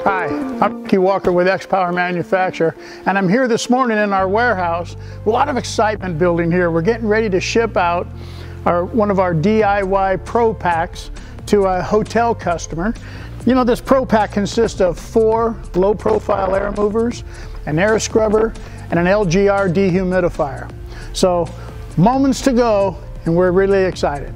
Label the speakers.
Speaker 1: Hi, I'm Ricky Walker with X-Power Manufacturer, and I'm here this morning in our warehouse. A lot of excitement building here. We're getting ready to ship out one of our DIY Pro Packs to a hotel customer. You know, this Pro Pack consists of 4 low-profile air movers, an air scrubber, and an LGR dehumidifier. So, moments to go, and we're really excited.